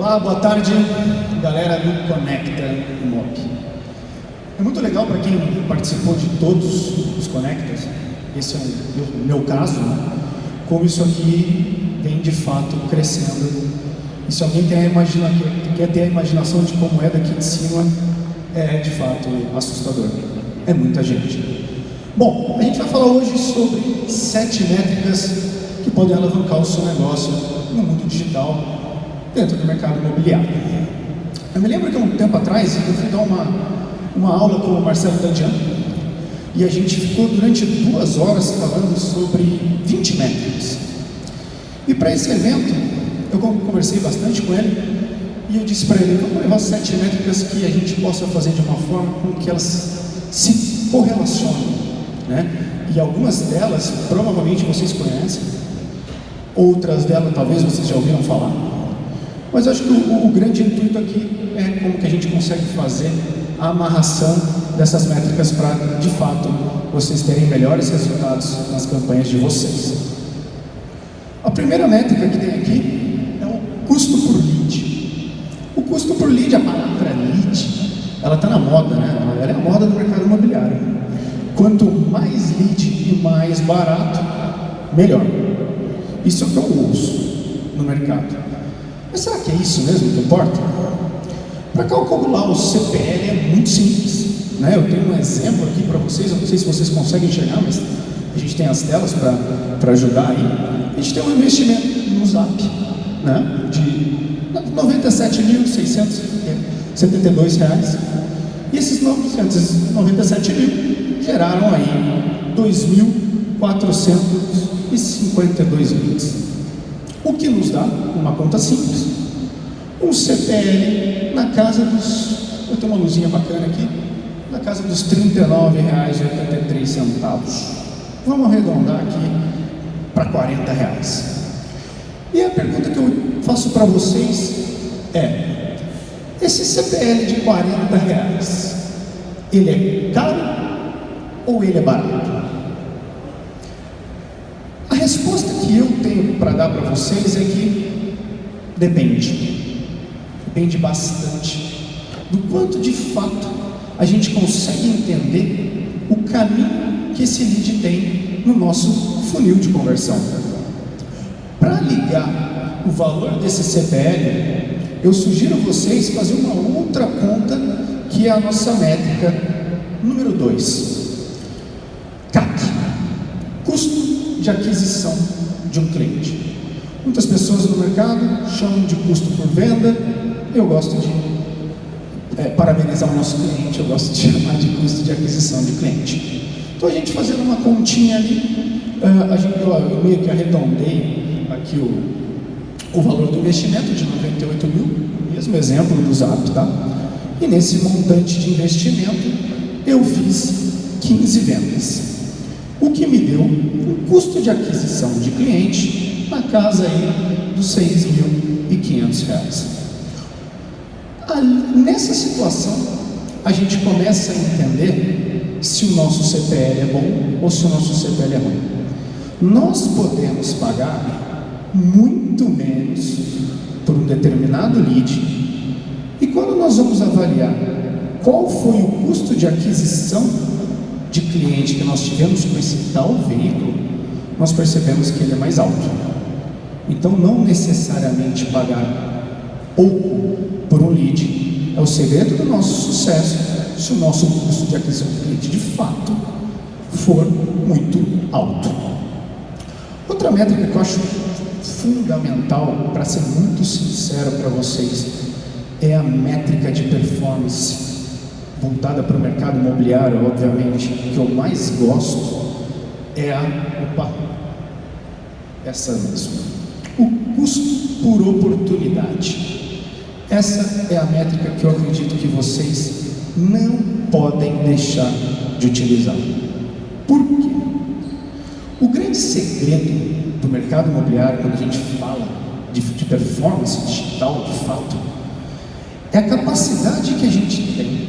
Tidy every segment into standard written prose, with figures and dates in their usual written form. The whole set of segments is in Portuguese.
Olá, boa tarde, galera do Conecta Mob. É muito legal para quem participou de todos os Conectas, esse é o meu caso, né? Como isso aqui vem de fato crescendo. E se alguém quer ter a imaginação de como é daqui de cima, é de fato assustador. É muita gente. Bom, a gente vai falar hoje sobre 7 métricas que podem alavancar o seu negócio no mundo digital, dentro do mercado imobiliário. Eu me lembro que há um tempo atrás eu fui dar uma aula com o Marcelo Dandian e a gente ficou durante 2 horas falando sobre 20 métricas. E para esse evento eu conversei bastante com ele e eu disse para ele: vamos levar 7 métricas que a gente possa fazer de uma forma com que elas se correlacionem, né? E algumas delas provavelmente vocês conhecem, outras delas talvez vocês já ouviram falar. Mas acho que o grande intuito aqui é como que a gente consegue fazer a amarração dessas métricas para, de fato, vocês terem melhores resultados nas campanhas de vocês. A primeira métrica que tem aqui é o custo por lead. O custo por lead, a palavra lead, ela está na moda, né? Ela é a moda do mercado imobiliário. Quanto mais lead e mais barato, melhor. Isso é o que eu ouço no mercado. Mas será que é isso mesmo que importa? Para calcular o CPL é muito simples, né? Eu tenho um exemplo aqui para vocês, eu não sei se vocês conseguem enxergar, mas a gente tem as telas para ajudar aí. A gente tem um investimento no Zap, né? De R$ 97.672. E esses 997 mil geraram aí 2.452 leads. O que nos dá uma conta simples, um CPL na casa dos, eu tenho uma luzinha bacana aqui, na casa dos R$ 39,83. Vamos arredondar aqui para R$ 40. E a pergunta que eu faço para vocês é: esse CPL de R$ 40, ele é caro ou ele é barato? A resposta que eu tenho para dar para vocês é que depende. Depende bastante do quanto de fato a gente consegue entender o caminho que esse lead tem no nosso funil de conversão. Para ligar o valor desse CPL, eu sugiro vocês fazer uma outra conta, que é a nossa métrica número 2. CAC, custo de aquisição de um cliente. Muitas pessoas no mercado chamam de custo por venda. Eu gosto de parabenizar o nosso cliente, eu gosto de chamar de custo de aquisição de cliente. Então a gente fazendo uma continha ali, eu meio que arredondei aqui o valor do investimento de 98 mil, mesmo exemplo do Zap, tá? E nesse montante de investimento eu fiz 15 vendas, o que me deu um custo de aquisição de cliente na casa aí dos R$ 6.500. Nessa situação, a gente começa a entender se o nosso CPL é bom ou se o nosso CPL é ruim. Nós podemos pagar muito menos por um determinado lead, e quando nós vamos avaliar qual foi o custo de aquisição de cliente que nós tivemos com esse tal veículo, nós percebemos que ele é mais alto. Então, não necessariamente pagar pouco por um lead é o segredo do nosso sucesso, se o nosso custo de aquisição de cliente de fato for muito alto. Outra métrica que eu acho fundamental, para ser muito sincero para vocês, é a métrica de performance voltada para o mercado imobiliário. Obviamente, que eu mais gosto é essa mesmo, o custo por oportunidade. Essa é a métrica que eu acredito que vocês não podem deixar de utilizar. Por quê? O grande segredo do mercado imobiliário, quando a gente fala de performance digital, de fato, é a capacidade que a gente tem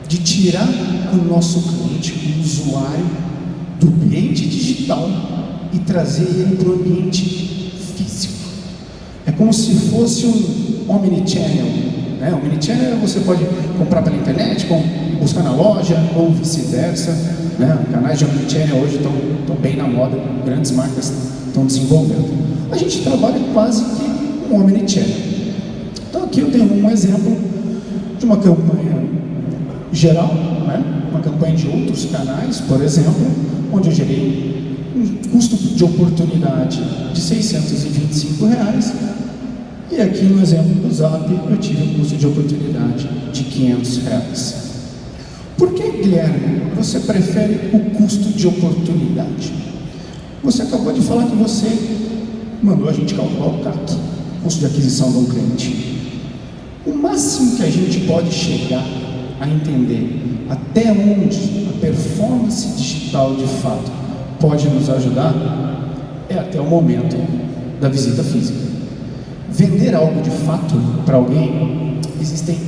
de tirar o nosso cliente, o usuário, do ambiente digital e trazer ele para o ambiente físico. É como se fosse um omnichannel, né? Omnichannel você pode comprar pela internet, buscar na loja ou vice-versa, né? Canais de omnichannel hoje estão bem na moda, grandes marcas estão desenvolvendo. A gente trabalha quase que um omnichannel. Então aqui eu tenho um exemplo de uma campanha geral, né? Uma campanha de outros canais, por exemplo, onde eu gerei um custo de oportunidade de R$625, e aqui no exemplo do Zap eu tive um custo de oportunidade de R$500. Por que, Guilherme, você prefere o custo de oportunidade? Você acabou de falar que você mandou a gente calcular o CAC, custo de aquisição de um cliente. O máximo que a gente pode chegar a entender até onde a performance digital de fato pode nos ajudar é até o momento da visita física. Vender algo de fato para alguém, existem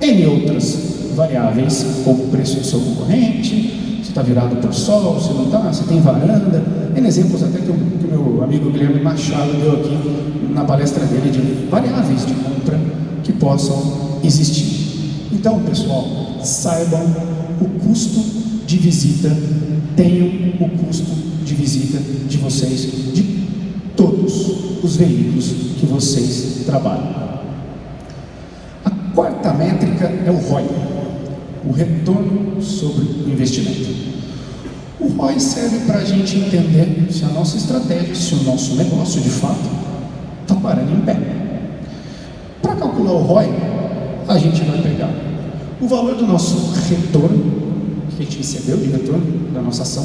N outras variáveis, como o preço do seu concorrente, se está virado para o sol, se não está, se tem varanda, N exemplos até que o meu amigo Guilherme Machado deu aqui na palestra dele de variáveis de compra que possam existir. Então, pessoal, saibam o custo de visita, tenham o custo de visita de vocês, de todos os veículos que vocês trabalham. A quarta métrica é o ROI, o retorno sobre o investimento. O ROI serve para a gente entender se a nossa estratégia, se o nosso negócio de fato está parando em pé. Para calcular o ROI, a gente vai pegar o valor do nosso retorno, que a gente recebeu de retorno da nossa ação,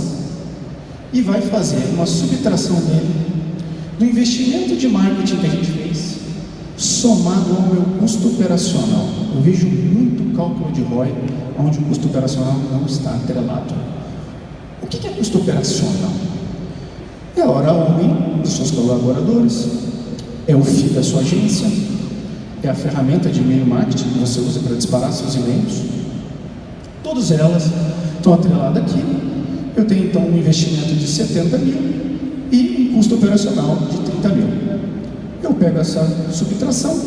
e vai fazer uma subtração dele do investimento de marketing que a gente fez, somado ao meu custo operacional. Eu vejo muito cálculo de ROI onde o custo operacional não está atrelado. O que é custo operacional? É a hora homem dos seus colaboradores, é o FII da sua agência, é a ferramenta de e-mail marketing que você usa para disparar seus e-mails. Todas elas estão atreladas aqui. Eu tenho então um investimento de 70 mil e um custo operacional de 30 mil. Eu pego essa subtração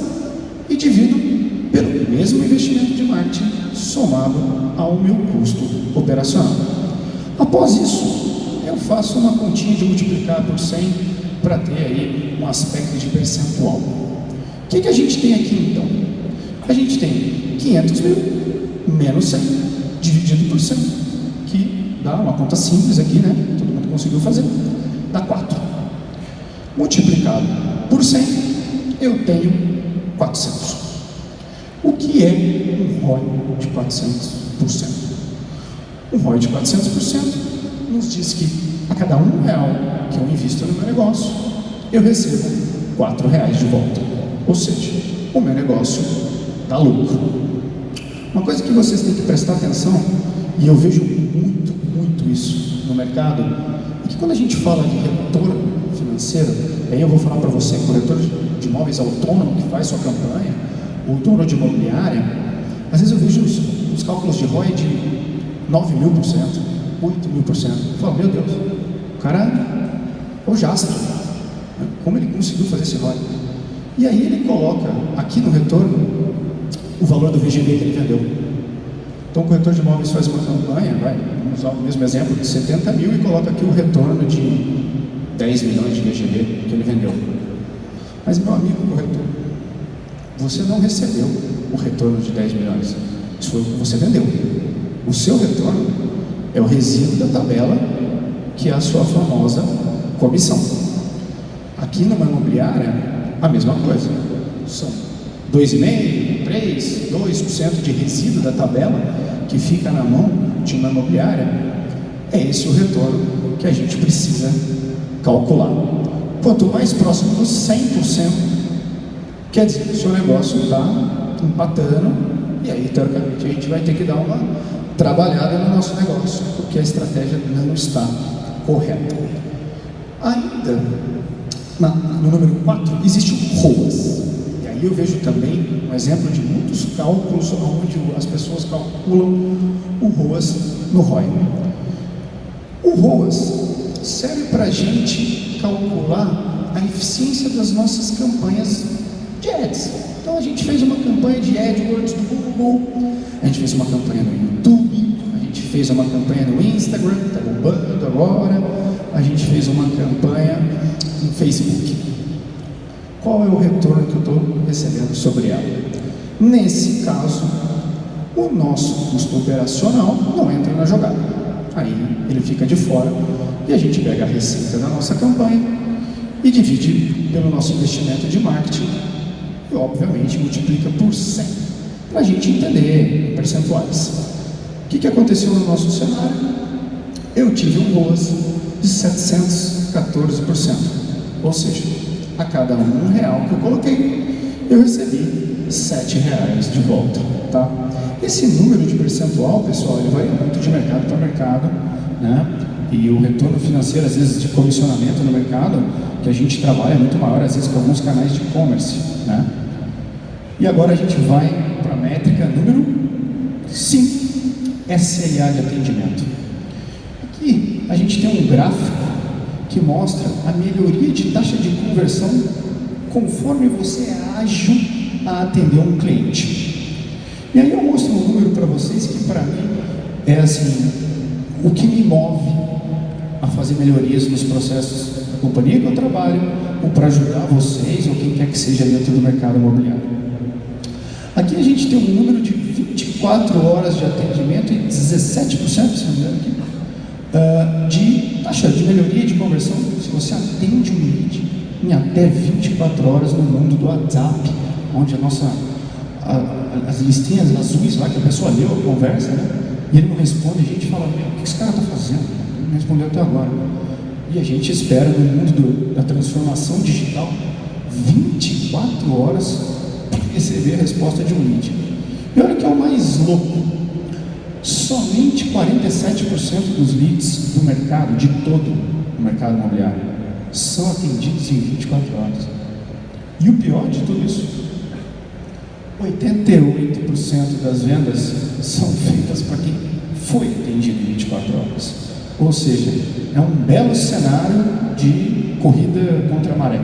e divido pelo mesmo investimento de marketing somado ao meu custo operacional. Após isso, eu faço uma continha de multiplicar por 100 para ter aí um aspecto de percentual. O que a gente tem aqui então? A gente tem 500 mil menos 100 dividido por 100, que dá uma conta simples aqui, né? Todo mundo conseguiu fazer. Dá 4. Multiplicado por 100, eu tenho 400. O que é um ROI de 400%? Um ROI de 400% nos diz que a cada R$1 que eu invisto no meu negócio, eu recebo R$4 de volta. Ou seja, o meu negócio dá lucro. Uma coisa que vocês têm que prestar atenção, e eu vejo muito isso no mercado, é que quando a gente fala de retorno financeiro, aí eu vou falar para você, corretor de imóveis autônomo que faz sua campanha, ou dono de imobiliária, às vezes eu vejo os cálculos de ROI de 9.000%, 8.000%. Eu falo, meu Deus, o cara é o Jasper, né? Como ele conseguiu fazer esse ROI? E aí ele coloca aqui no retorno o valor do VGV que ele vendeu. Então o corretor de imóveis faz uma campanha, vamos usar o mesmo exemplo, de 70 mil e coloca aqui o retorno de 10 milhões de VGV que ele vendeu. Mas meu amigo corretor, você não recebeu o retorno de 10 milhões. Isso foi o que você vendeu. O seu retorno é o resíduo da tabela, que é a sua famosa comissão. Aqui numa imobiliária, a mesma coisa. São 2,5%, 3%, 2% de resíduo da tabela que fica na mão de uma imobiliária. É esse o retorno que a gente precisa calcular. Quanto mais próximo dos 100%, quer dizer, o seu negócio está empatando, e aí, teoricamente, a gente vai ter que dar uma trabalhada no nosso negócio, porque a estratégia não está correta. Ainda, no número 4, existe o ROAS. E aí eu vejo também um exemplo de muitos cálculos onde as pessoas calculam o ROAS no ROI. O ROAS serve para a gente calcular a eficiência das nossas campanhas de ads. Então a gente fez uma campanha de AdWords do Google, a gente fez uma campanha no YouTube, a gente fez uma campanha no Instagram, está bombando agora, a gente fez uma campanha no Facebook. Qual é o retorno que eu estou recebendo sobre ela? Nesse caso, o nosso custo operacional não entra na jogada. Aí ele fica de fora e a gente pega a receita da nossa campanha e divide pelo nosso investimento de marketing e, obviamente, multiplica por 100 para a gente entender percentuais. O que aconteceu no nosso cenário? Eu tive um ROAS de 714%, ou seja, a cada R$1 que eu coloquei, eu recebi R$7 de volta, tá? Esse número de percentual, pessoal, ele varia muito de mercado para mercado, né? E o retorno financeiro, às vezes, de comissionamento no mercado, que a gente trabalha é muito maior, às vezes, com alguns canais de e-commerce, né? E agora a gente vai para a métrica número 5, SLA de atendimento. Aqui a gente tem um gráfico que mostra a melhoria de taxa de conversão conforme você é ágil a atender um cliente. E aí eu mostro um número para vocês que para mim é assim, o que me move a fazer melhorias nos processos da companhia que eu trabalho, ou para ajudar vocês, ou quem quer que seja dentro do mercado imobiliário. Aqui a gente tem um número de 24 horas de atendimento e 17%, se não me engano aqui, de taxa de melhoria de conversão, se você atende um lead em até 24 horas no mundo do WhatsApp, onde as listinhas azuis lá que a pessoa leu a conversa, né? E ele não responde, a gente fala, meu, o que esse cara está fazendo? Ele não respondeu até agora. E a gente espera no mundo da transformação digital 24 horas para receber a resposta de um lead. E olha que é o mais louco. Somente 47% dos leads do mercado, de todo o mercado imobiliário, são atendidos em 24 horas. E o pior de tudo isso, 88% das vendas são feitas para quem foi atendido em 24 horas. Ou seja, é um belo cenário de corrida contra a maré,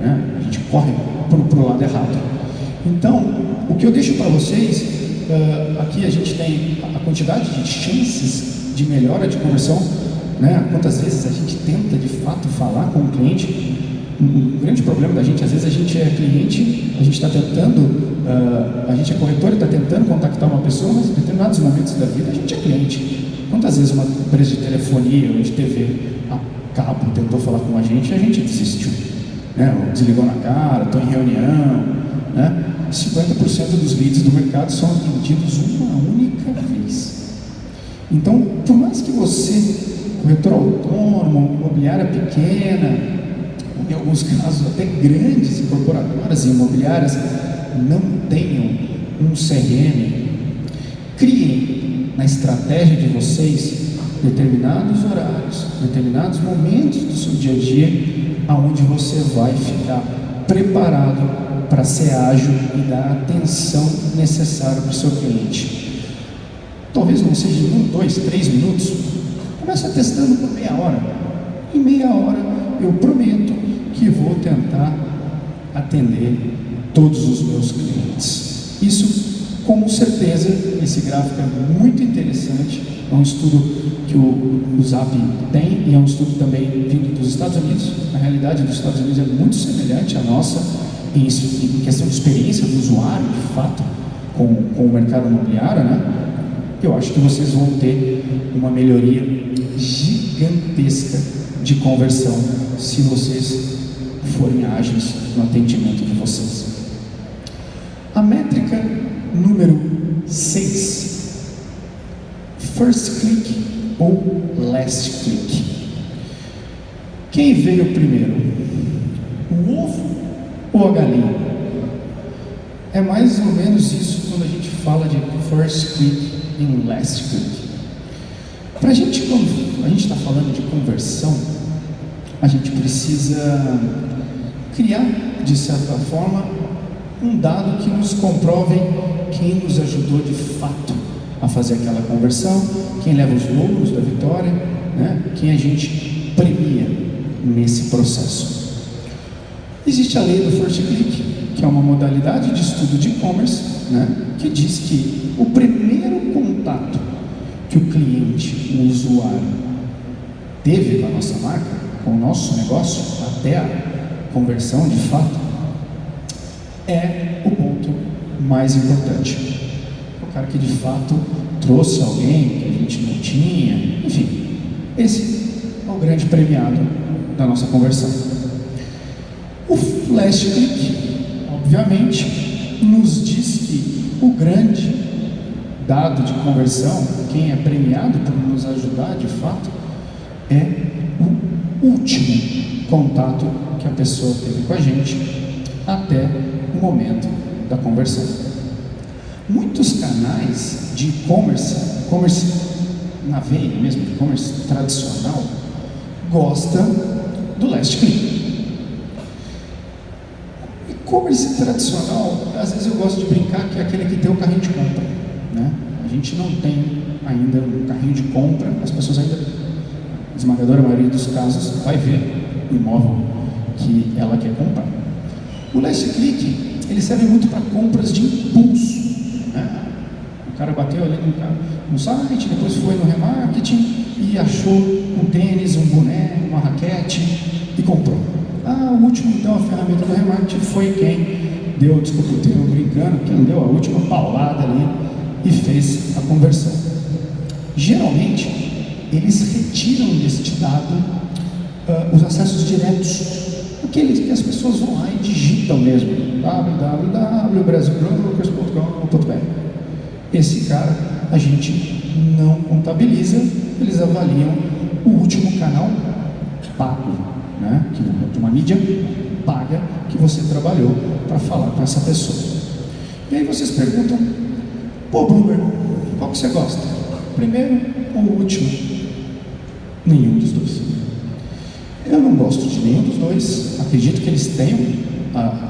né? A gente corre para o lado errado. Então, o que eu deixo para vocês, aqui a gente tem a quantidade de chances de melhora de conversão, né? Quantas vezes a gente tenta de fato falar com o cliente. Um grande problema da gente, às vezes a gente é cliente, a gente está tentando, a gente é corretor e está tentando contactar uma pessoa, mas em determinados momentos da vida a gente é cliente. Quantas vezes uma empresa de telefonia ou de TV a cabo tentou falar com a gente e a gente desistiu, né? Ou desligou na cara, estou em reunião, né? 50% dos leads do mercado são atendidos uma única vez. Então, por mais que você, corretor autônomo, imobiliária pequena, em alguns casos até grandes incorporadoras e imobiliárias, não tenham um CRM, criem na estratégia de vocês determinados horários, determinados momentos do seu dia a dia, aonde você vai ficar preparado para ser ágil e dar a atenção necessária para o seu cliente. Talvez não seja em 1, 2, 3 minutos. Começa testando por meia hora. Em meia hora eu prometo que vou tentar atender todos os meus clientes. Isso, com certeza, esse gráfico é muito interessante. É um estudo que o Zap tem e é um estudo também vindo dos Estados Unidos. A realidade dos Estados Unidos é muito semelhante à nossa em questão de experiência do usuário, de fato, com o mercado imobiliário, né? Eu acho que vocês vão ter uma melhoria gigantesca de conversão se vocês forem ágeis no atendimento de vocês. A métrica número 6, first click ou last click. Quem veio primeiro? O ovo ou a galinha? É mais ou menos isso quando a gente fala de first click e last click. Para a gente, quando a gente está falando de conversão, a gente precisa criar, de certa forma, um dado que nos comprove quem nos ajudou de fato a fazer aquela conversão, quem leva os louros da vitória, né? Quem a gente premia nesse processo. Existe a lei do first click, que é uma modalidade de estudo de e-commerce, né, que diz que o primeiro contato que o cliente, o usuário, teve com a nossa marca, com o nosso negócio, até a conversão de fato, é o ponto mais importante. O cara que de fato trouxe alguém que a gente não tinha, enfim, esse é o grande premiado da nossa conversão. O last click, obviamente, nos diz que o grande dado de conversão, quem é premiado por nos ajudar de fato, é o último contato que a pessoa teve com a gente até o momento da conversão. Muitos canais de e-commerce na veia mesmo, de e-commerce tradicional, gostam do last click. E-commerce tradicional, às vezes eu gosto de brincar que é aquele que tem o carrinho de compra, né? A gente não tem ainda um carrinho de compra, as pessoas ainda, a esmagadora maioria dos casos, vai ver o imóvel que ela quer comprar. O last click, ele serve muito para compras de impulso, né? O cara bateu ali no site, depois foi no remarketing e achou um tênis, um boné, uma raquete e comprou. O último, então, a ferramenta do remarketing foi quem deu, desculpa o termo brincando, quem deu a última paulada ali e fez a conversão. Geralmente, eles retiram deste dado os acessos diretos, aqueles que as pessoas vão lá e digitam mesmo, www.brasilbrokers.com.br. Esse cara a gente não contabiliza, eles avaliam o último canal pago, né? De uma mídia paga que você trabalhou para falar com essa pessoa. E aí vocês perguntam, pô, Bloomberg, qual que você gosta? Primeiro ou último? Nenhum dos dois. Eu não gosto de nenhum dos dois, acredito que eles tenham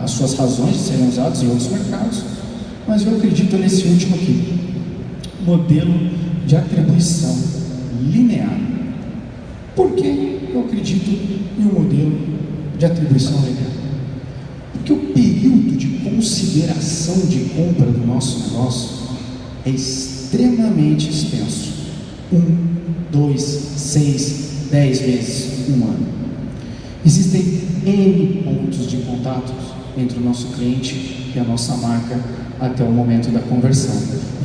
as suas razões de serem usados em outros mercados, mas eu acredito nesse último aqui, modelo de atribuição linear. Por que eu acredito em um modelo de atribuição linear? Porque o período de consideração de compra do nosso negócio é extremamente extenso. 1, 2, 6, 10 vezes, 1 ano. Existem N pontos de contato entre o nosso cliente e a nossa marca até o momento da conversão.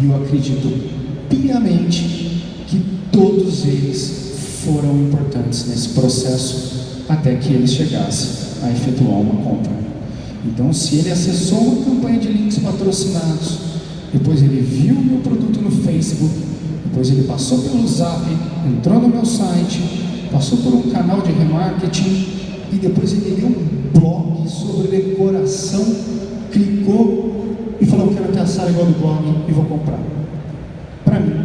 E eu acredito piamente que todos eles foram importantes nesse processo até que ele chegasse a efetuar uma compra. Então, se ele acessou uma campanha de links patrocinados, depois ele viu o meu produto no Facebook, depois ele passou pelo Zap, entrou no meu site, passou por um canal de remarketing e depois ele leu um blog sobre decoração, clicou e falou: eu quero ter a sala igual do blog e vou comprar. Para mim,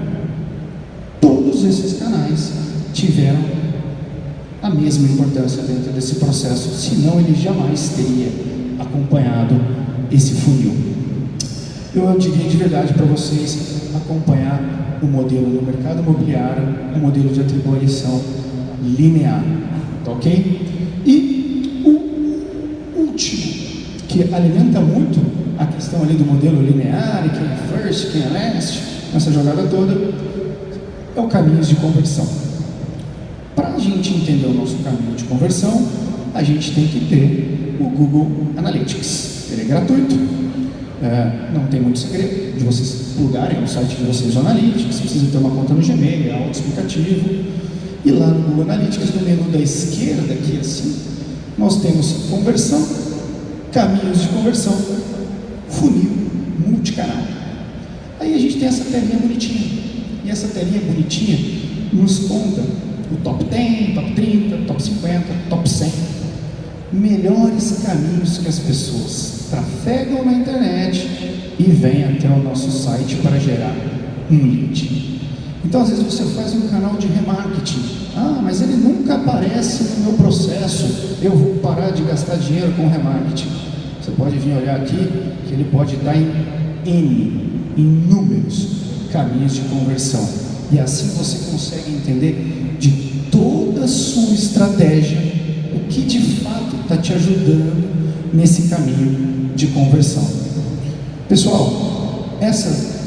todos esses canais tiveram a mesma importância dentro desse processo, senão ele jamais teria acompanhado esse funil. Eu diria de verdade para vocês acompanhar o modelo no mercado imobiliário, o modelo de atribuição linear, tá ok? E o último, que alimenta muito a questão ali do modelo linear, e quem é first, quem é last, nessa jogada toda, é o caminho de conversão. Para a gente entender o nosso caminho de conversão, a gente tem que ter o Google Analytics. Ele é gratuito, não tem muito segredo de vocês plugarem no site de vocês o Analytics. Vocês precisam ter uma conta no Gmail, é autoexplicativo. E lá no Google Analytics, no menu da esquerda, aqui assim, nós temos conversão, caminhos de conversão, funil, multicanal. Aí a gente tem essa telinha bonitinha. E essa telinha bonitinha nos conta o top 10, top 30, top 50, top 100 melhores caminhos que as pessoas trafegam na internet e vêm até o nosso site para gerar um lead. Então, às vezes você faz um canal de remarketing. Mas ele nunca aparece no meu processo. Eu vou parar de gastar dinheiro com remarketing. Você pode vir olhar aqui que ele pode estar em inúmeros caminhos de conversão. E assim você consegue entender de toda a sua estratégia o que de fato está te ajudando nesse caminho de conversão. Pessoal, essas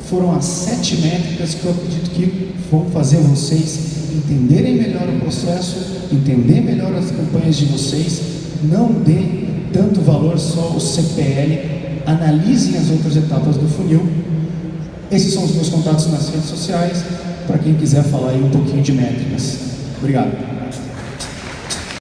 foram as 7 métricas que eu acredito que vão fazer vocês entenderem melhor o processo, entender melhor as campanhas de vocês. Não dê tanto valor só ao CPL, analisem as outras etapas do funil. Esses são os meus contatos nas redes sociais, para quem quiser falar aí um pouquinho de métricas. Obrigado.